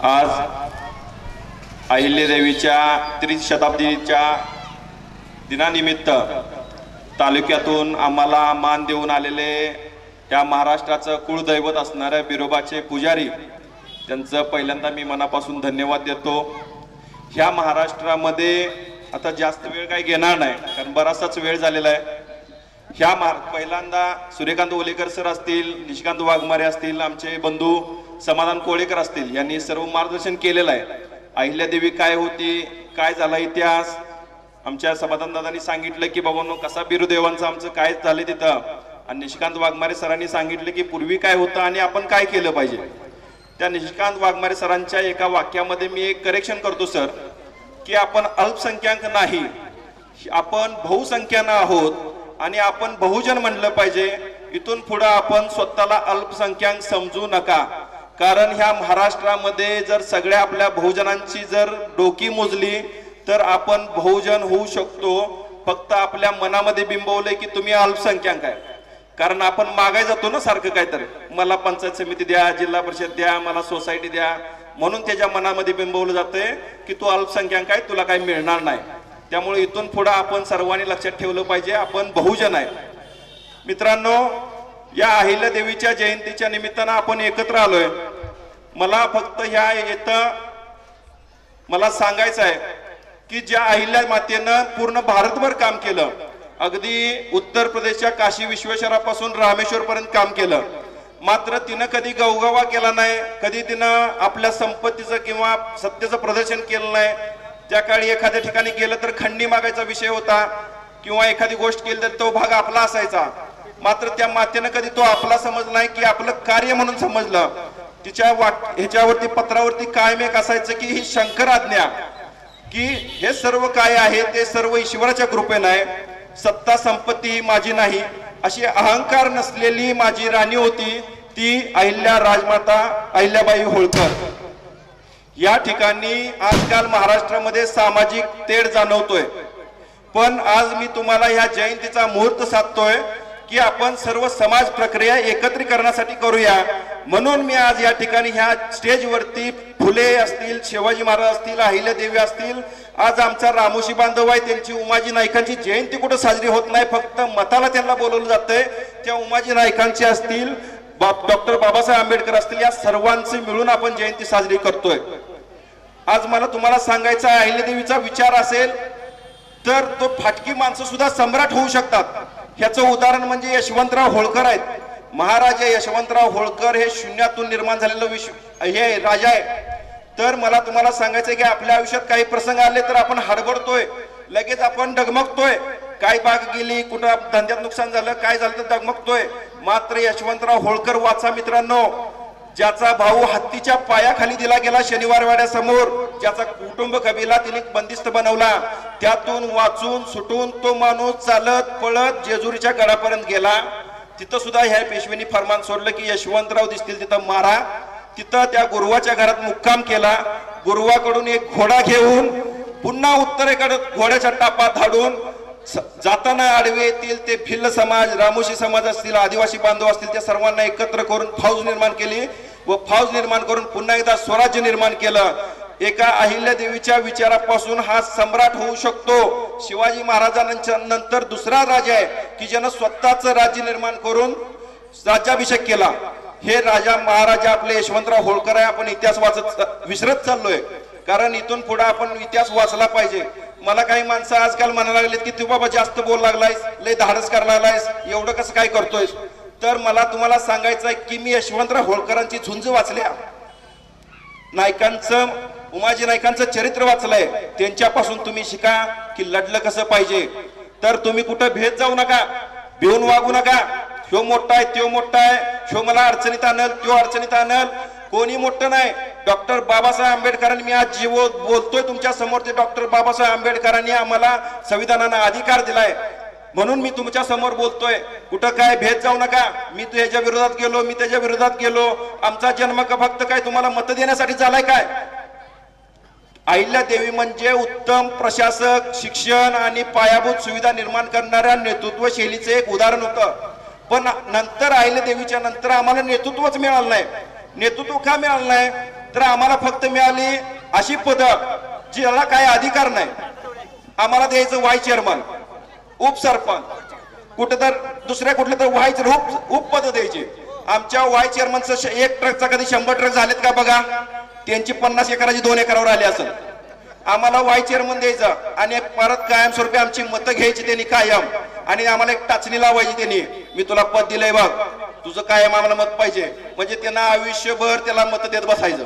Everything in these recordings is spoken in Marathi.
आज अहिल्यादेवीच्या त्रिशताब्दीच्या दिनानिमित्त तालुक्यातून आम्हाला मान देऊन आलेले या महाराष्ट्राचं कुळदैवत असणाऱ्या बिरोबाचे पुजारी त्यांचं पहिल्यांदा मी मनापासून धन्यवाद देतो। ह्या महाराष्ट्रामध्ये आता जास्त वेळ काही घेणार नाही कारण बराचसाच वेळ झालेला आहे। ह्या पहिल्यांदा सूर्यकांत ओलेकर सर असतील, निशिकांत वाघमारे असतील, आमचे बंधू समाधान कोळेकर असतील, यांनी सर्व मार्गदर्शन केलेलं आहे। अहिल्यादेवी काय होती, काय झाला इतिहास, आमच्या समाधान दादांनी सांगितलं की बाबांनो कसा बिरुदेवांचं आमचं काय झालं तिथं, आणि निशिकांत वाघमारे सरांनी सांगितलं की पूर्वी काय होतं आणि आपण काय केलं पाहिजे। त्या निशिकांत वाघमारे सरांच्या एका वाक्यामध्ये मी एक करेक्शन करतो सर, की आपण अल्पसंख्याक नाही, आपण बहुसंख्यानं आहोत आणि आपण बहुजन म्हणलं पाहिजे। इथून पुढे आपण स्वतःला अल्पसंख्याक समजू नका, कारण ह्या महाराष्ट्रामध्ये जर सगळ्या आपल्या बहुजनांची जर डोकी मोजली तर आपण बहुजन होऊ शकतो। फक्त आपल्या मनामध्ये बिंबवलंय की तुम्ही अल्पसंख्याक आहे, कारण आपण मागाय जातो ना सारखं काहीतरी, मला पंचायत समिती द्या, जिल्हा परिषद द्या, मला सोसायटी द्या, म्हणून त्याच्या मनामध्ये बिंबवलं जातंय की तू अल्पसंख्याक आहे, तुला काही मिळणार नाही। त्यामुळे इथून पुढे आपण सर्वांनी लक्षात ठेवलं पाहिजे आपण बहुजन आहे। मित्रांनो, या अहिल्यादेवीच्या जयंतीच्या निमित्तानं आपण एकत्र आलोय। मला फक्त ह्या मला सांगायचं आहे की ज्या अहिल्या मातेनं पूर्ण भारतभर काम केलं, अगदी उत्तर प्रदेशच्या काशी विश्वेश्वरापासून रामेश्वर पर्यंत काम केलं, मात्र तिनं कधी गवगवा केला नाही, कधी तिनं आपल्या संपत्तीचं किंवा सत्तेचं प्रदर्शन केलं नाही। त्या काळी एखाद्या ठिकाणी गेलं तर खंडी मागायचा विषय होता किंवा एखादी गोष्ट केली तर तो भाग आपला असायचा, मात्र त्या मातेनं कधी तो आपला समजला नाही की आपलं कार्य म्हणून समजलं। तिच्या ह्याच्यावरती पत्रावरती कायम एक असायचं की ही शंकर आज्ञा, की हे सर्व काय आहे ते सर्व ईश्वराच्या कृपेने आहे, सत्ता संपत्ती ही माझी नाही, अशी अहंकार नसलेली माझी राणी होती ती अहिल्या राजमाता अहिल्याबाई होळकर। या ठिकाणी आजकाल महाराष्ट्रामध्ये सामाजिक तेढ जाणवतोय, पण आज मी तुम्हाला ह्या जयंतीचा मुहूर्त साधतोय की आपण सर्व समाज प्रक्रिया एकत्रीकरणासाठी करूया। म्हणून मी आज या ठिकाणी ह्या स्टेजवरती फुले असतील, शिवाजी महाराज असतील, अहिल्यादेवी असतील, आज आमचा रामोशी बांधव आहे, त्यांची उमाजी नाईकांची जयंती कुठं साजरी होत नाही, फक्त मताला त्यांना बोलवलं जातंय। त्या उमाजी नाईकांची असतील, डॉक्टर बाबासाहेब आंबेडकर असतील, या सर्वांचे मिळून आपण जयंती साजरी करतोय। आज मला तुम्हाला सांगायचं आहे, अहिल्यादेवीचा विचार असेल तर तो फाटकी माणसं सुद्धा सम्राट होऊ शकतात। ह्याचं उदाहरण म्हणजे यशवंतराव होळकर आहेत। महाराजा यशवंतराव होळकर हे शून्यातून निर्माण झालेलं हे राजा आहे। तर मला तुम्हाला सांगायचं की आपल्या आयुष्यात काही प्रसंग आले तर आपण हडबडतोय, लगेच आपण डगमगतोय, काय बाग गेली, कुठं धंद्यात नुकसान झालं, काय झालं तर डगमगतोय। मात्र यशवंतराव होळकर वाचा मित्रांनो, ज्याचा भाऊ हत्तीच्या पायाखाली दिला गेला शनिवार वाड्यासमोर, ज्याचा कुटुंब कबिला तिने बंदिस्त बनवला, त्यातून वाचून सुटून तो माणूस चालत पळत जेजुरीच्या गडापर्यंत गेला। तिथं सुद्धा ह्या पेशवेनी फरमान सोडलं की यशवंतराव दिसतील तिथं मारा। तिथं त्या गुरुवाच्या घरात मुक्काम केला, गुरुवाकडून एक घोडा घेऊन पुन्हा उत्तरेकडे घोड्याच्या टापा धाडून जाताना आडवे येतील ते भिल्ल समाज, रामोशी समाज असतील, आदिवासी बांधव असतील, त्या सर्वांना एकत्र करून फौज निर्माण केली व फौज निर्माण करून पुन्हा एकदा स्वराज्य निर्माण केलं। एका अहिल्यादेवीच्या विचारापासून हा सम्राट होऊ शकतो। शिवाजी महाराजांच्या नंतर दुसरा राजा आहे की ज्यानं स्वतःच राज्य निर्माण करून राज्याभिषेक केला। हे राजा महाराजा आपले यशवंतराव होळकर आहे। आपण इतिहास विसरत चाललोय, कारण इथून पुढे आपण इतिहास वाचला पाहिजे। मला काही माणसं आजकाल म्हणायला लागलेत की तू बाबा जास्त बोल लागलायस, लय धाडस करायला लागलायस, एवढं कसं काय करतोयस। तर मला तुम्हाला सांगायचं आहे की मी यशवंतराव होळकरांची झुंज वाचल्या, नायकांचं, उमाजी नाईकांचं चरित्र वाचलंय, त्यांच्यापासून तुम्ही शिका की लढलं कसं पाहिजे। तर तुम्ही कुठं भेद जाऊ नका, भिवून वागू नका, ह्यो मोठा आहे त्यो मोठा आहे, ह्यो मला अडचणीत आणल त्यो अडचणीत आणल, कोणी मोठं नाही। डॉक्टर बाबासाहेब आंबेडकरांनी मी आज जीव बोलतोय तुमच्या समोर, ते डॉक्टर बाबासाहेब आंबेडकरांनी आम्हाला संविधानाने अधिकार दिलाय, म्हणून मी तुमच्या समोर बोलतोय। कुठं काय भेद जाऊ नका, मी ह्याच्या विरोधात गेलो, मी त्याच्या विरोधात गेलो, आमचा जन्म का फक्त काय तुम्हाला मत देण्यासाठी झालाय काय। अहिल्यादेवी म्हणजे उत्तम प्रशासक, शिक्षण आणि पायाभूत सुविधा निर्माण करणाऱ्या नेतृत्व शैलीचं एक उदाहरण होतं। पण नंतर अहिल्यादेवीच्या नंतर आम्हाला नेतृत्वच मिळालं नाही। नेतृत्व का मिळालं नाही? तर आम्हाला फक्त मिळाली अशी पद ज्याला काय अधिकार नाही. आम्हाला द्यायचं वाय चेअरमन, उपसरपंच, कुठं तर दुसऱ्या कुठल्या तर व्हायचं उपपद द्यायचे. आमच्या वाय चेअरमनचं एक ट्रकचा कधी 100 ट्रक झालेत का बघा. त्यांची 50 एकराची 2 एकरावर आली असेल. आम्हाला वाय चेअरमन द्यायचं आणि परत कायमस्वरूपी आमची मतं घ्यायची त्यांनी कायम, आणि आम्हाला एक टाचणी लावायची त्यांनी, मी तुला पद दिलंय बघ, तुझं कायम आम्हाला मत पाहिजे. म्हणजे त्यांना आयुष्यभर त्याला मत देत बसायचं,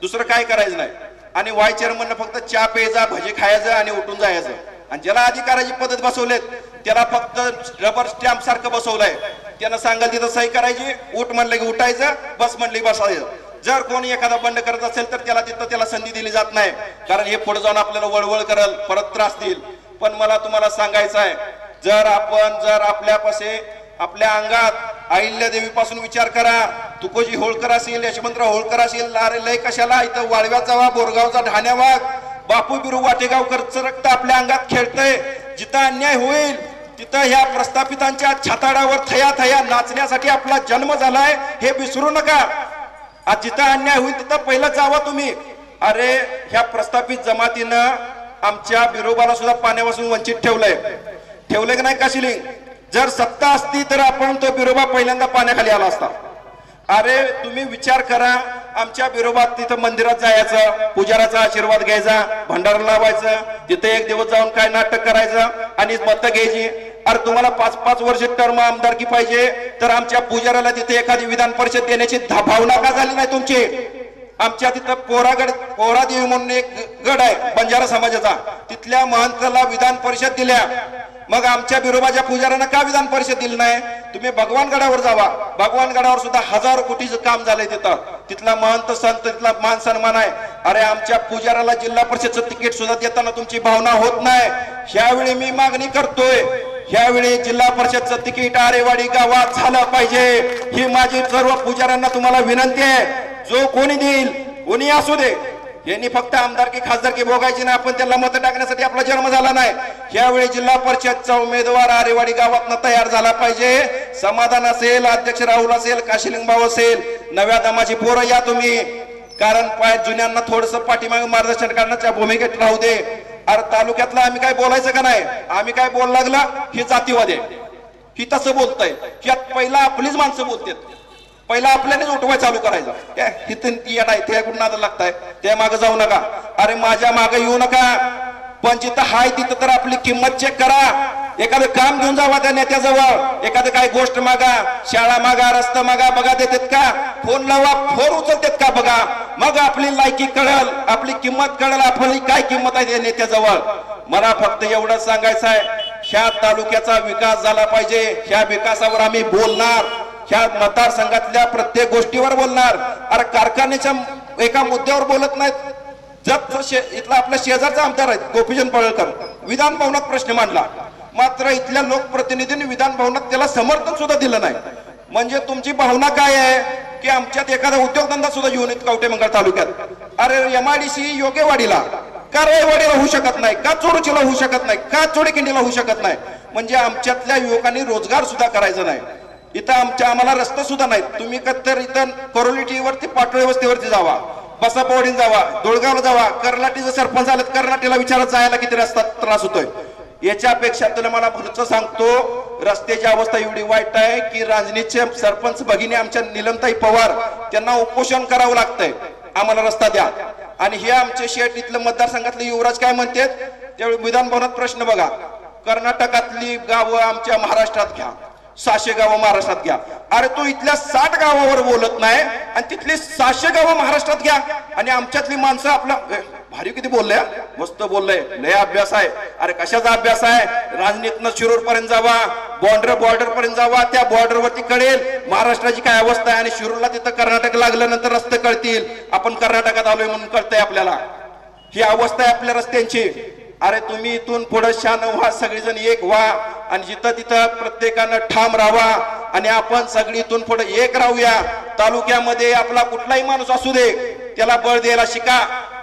दुसरं काय करायचं नाही. आणि वाय चेअरमन फक्त चहा प्यायचा, भजी खायचं आणि उठून जायचं. आणि ज्याला अधिकाराची पद्धत बसवलेत त्याला फक्त रबर स्टॅम्प सारखं बसवलंय. त्यानं सांगाल तिथं सही करायची, उठ म्हणलं की उठायचं, बस म्हणलं की बसायचं. जर कोणी एखादा बंड करत असेल तर त्याला संधी दिली जात नाही, कारण हे पुढे जाऊन आपल्याला वळवळ करल, परत त्रास देईल. पण मला तुम्हाला सांगायचं आहे, जर आपल्यापाशी आपल्या अंगात अहिल्यादेवी पासून विचार करा, तुकोजी होळकर असेल, यशवंतराव होळकर असेल, अरे लय कशाला इथं वाळव्यात जावा, बोरगावचा ढाण्या वाघ, बापू बिरू वाटेगावकरचं रक्त आपल्या अंगात खेळतंय. जिथं अन्याय होईल तिथं ह्या प्रस्थापितांच्या छाताडावर थया थया नाचण्यासाठी आपला जन्म झालाय, हे विसरू नका. आज जिथं अन्याय होईल तिथं पहिलं जावा तुम्ही. अरे ह्या प्रस्थापित जमातीनं आमच्या बिरोबाला सुद्धा पाण्यापासून वंचित ठेवलंय की नाही काशिलिंग? जर सत्ता असती तर आपण तो बिरोबा पहिल्यांदा पाण्याखाली आला असता. अरे तुम्ही विचार करा, आमच्या बिरोबात तिथं मंदिरात जायचं, पुजाराचा आशीर्वाद घ्यायचा, भंडारा लावायचं, तिथे एक दिवस जाऊन काय नाटक करायचं आणि मतं घ्यायची. अरे तुम्हाला 5-5 वर्ष टर्म आमदारकी पाहिजे तर आमच्या पुजाराला तिथे एखादी विधान परिषद देण्याची भावना का झाली नाही तुमची? आमच्या तिथं पोहरा देवी म्हणून एक गड आहे बंजारा समाजाचा, तिथल्या महंताला विधान परिषद दिल्या. मग आमच्या बिरोबाच्या पुजाऱ्यांना का विधान परिषद दिली नाही? तुम्ही भगवानगडावर जावा, भगवानगडावर सुद्धा 1000 कोटीचं काम झालंय तिथं. तिथला महंत संत, तिथला मान सन्मान आहे. अरे आमच्या पुजाऱ्याला जिल्हा परिषदचं तिकीट सुद्धा देताना तुमची भावना होत नाही. ह्यावेळी मी मागणी करतोय, ह्यावेळी जिल्हा परिषदचं तिकीट आरेवाडी गावात झालं पाहिजे, ही माझी सर्व पुजाऱ्यांना तुम्हाला विनंती आहे. जो कोणी देईल, कोणी असू दे, यांनी फक्त आमदारकी खासदारकी भोगायची नाही. आपण त्यांना मत टाकण्यासाठी आपला जन्म झाला नाही. यावेळी जिल्हा परिषदचा उमेदवार आरेवाडी गावात तयार झाला पाहिजे. समाधान असेल, अध्यक्ष राहुल असेल, काशिलिंग भाऊ असेल, नव्या दमाची पोरं या तुम्ही, कारण जुन्यांना थोडस पाठीमागे मार्गदर्शन करण्याच्या भूमिकेत राहू दे. अरे तालुक्यातला आम्ही काय बोलायचं का नाही? आम्ही काय बोल लागला ही जातीवाद आहे, ही तसं बोलताय. यात पहिला आपलीच माणसं बोलतात, पहिला आपल्यानेच उठवाय चालू करायचं. ते कुठं नाद लागताय, त्या मागे जाऊ नका. अरे माझ्या मागे येऊ नका, पण जिथं हाय तिथं तर आपली किंमत चेक करा. एखादं काम घेऊन जावा त्या नेत्याजवळ, एखादं काय गोष्ट मागा, शाळा मागा, रस्ता मागा, बघा देतात का? फोन लावा, फोन उचलतात का बघा. मग आपली लायकी कळल, आपली किंमत कळल, आपली काय किंमत आहे त्या नेत्याजवळ. मला फक्त एवढं सांगायचं आहे, ह्या तालुक्याचा विकास झाला पाहिजे. ह्या विकासावर आम्ही बोलणार, ह्या मतदारसंघातल्या प्रत्येक गोष्टीवर बोलणार. अरे कारखान्याच्या एका मुद्द्यावर बोलत नाहीत. इथला आपल्या शेजारचा आमदार आहे गोपीचंद पडळकर, विधान भवनात प्रश्न मांडला, मात्र इथल्या लोकप्रतिनिधींनी विधान भवनात त्याला समर्थन सुद्धा दिलं नाही. म्हणजे तुमची भावना काय आहे की आमच्यात एखादा उद्योगधंदा सुद्धा येऊन येत कवटेमंगळ तालुक्यात? अरे MIDC योगेवाडीला का रयवाडीला होऊ शकत नाही? का चोडुचीला होऊ शकत नाही? का चोडेखिंडीला होऊ शकत नाही? म्हणजे आमच्यातल्या युवकांनी रोजगार सुद्धा करायचा नाही. इथं आम्हाला रस्ते सुद्धा नाहीत. तुम्ही तर इथं कोरोलिटीवरती, पाटोळे वस्तीवरती जावा, बसापवाडीन जावा, दोळगावला जावा, कर्नाटीचं सरपंच आलेत, कर्नाटीला विचारत जायला किती रस्ता त्रास होतोय. याच्यापेक्षा तुला मला पुढचं सांगतो, रस्त्याची अवस्था एवढी वाईट आहे की रांजणीचे सरपंच भगिनी आमच्या निलमताई पवार, त्यांना उपोषण करावं लागतंय, आम्हाला रस्ता द्या. आणि हे आमचे शेट इथलं मतदारसंघातले युवराज काय म्हणतात, त्यावेळी विधान भवनात प्रश्न बघा, कर्नाटकातली गावं आमच्या महाराष्ट्रात घ्या, 600 गावं महाराष्ट्रात घ्या. अरे तू इथल्या 60 गावावर बोलत नाही आणि तिथली 600 गावं महाराष्ट्रात घ्या. आणि आमच्यातली माणसं आपला भारी किती बोलले, मस्त बोललंय, लय अभ्यास आहे. अरे कशाचा अभ्यास आहे? राजनीतनं शिरूर पर्यंत जावा, बॉर्डर पर्यंत जावा, त्या बॉर्डरवरती कळेल महाराष्ट्राची काय अवस्था आहे. आणि शिरूरला तिथं कर्नाटक लागल्यानंतर रस्ते कळतील, आपण कर्नाटकात आलोय म्हणून कळतंय आपल्याला. ही अवस्था आहे आपल्या रस्त्यांची. अरे तुम्ही इथून पुढे शान व्हा, सगळेजण एक व्हा आणि जिथं तिथं प्रत्येकानं ठाम राहा आणि आपण सगळी इथून पुढे एक राहूया. तालुक्यामध्ये आपला कुठलाही माणूस असू दे, त्याला बळ द्यायला शिका,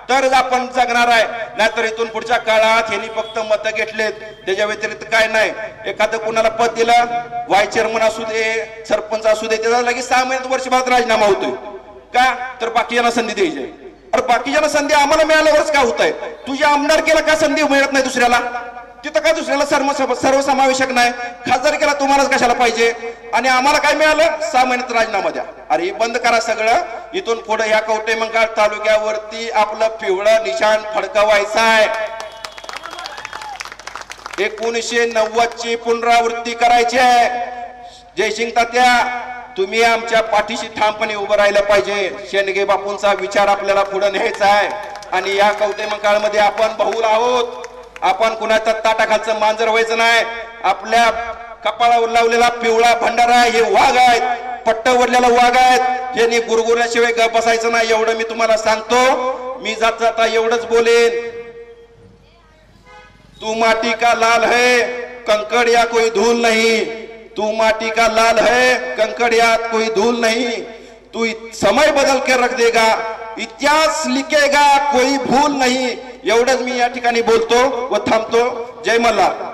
तरच आपण जगणार आहे. नाहीतर इथून पुढच्या काळात ह्यांनी फक्त मतं घेतलेत, त्याच्या व्यतिरिक्त काय नाही. एखादं कुणाला पद दिलं, वाय चेअरमन असू दे, सरपंच असू दे, त्याचा लगेच 6 महिन्यात वर्षभरात राजीनामा होतोय का? तर बाकीयांना संधी द्यायची. बाकीच्या संधी आम्हाला मिळाल्यावरच काय होत आहे? तुझ्या आमदारकीला का संधी मिळत नाही दुसऱ्याला? तिथं का दुसऱ्याला सर्वसमावेशक नाही? खासदारकीला तुम्हालाच कशाला पाहिजे? आणि आम्हाला काय मिळालं? 6 महिन्यात राजीनामा द्या. अरे बंद करा सगळं. इथून पुढे ह्या कवटेमंकाळ तालुक्यावरती आपलं पिवळं निशाण फडकवायचं आहे. 1990ची पुनरावृत्ती करायची आहे. जयसिंग तात्या, तुम्ही आमच्या पाठीशी ठामपणे उभं राहिलं पाहिजे. शेंडगे बापूंचा विचार आपल्याला पुढे न्यायचा आहे. आणि या कवटेमंकाळमध्ये आपण बहुल आहोत. आपण कुणाच्या ताटाखालचं मांजर व्हायचं नाही. आपल्या कपाळावर लावलेला पिवळा भंडारा हे वाघ आहेत, पट्ट वडलेला वाघ आहेत. यांनी गुरगुरल्याशिवाय गप बसायचं नाही, एवढं मी तुम्हाला सांगतो. मी जात जाता एवढंच बोलेन. तू माटी का लाल है, कंकड़ या कोई धूल नहीं. तू माटी का लाल है, कंकड़ या कोई धूल नहीं. तू समय बदल के रख देगा, इतिहास लिखेगा कोई भूल नहीं. एवढंच मी या ठिकाणी बोलतो व थांबतो. जय मल्हार.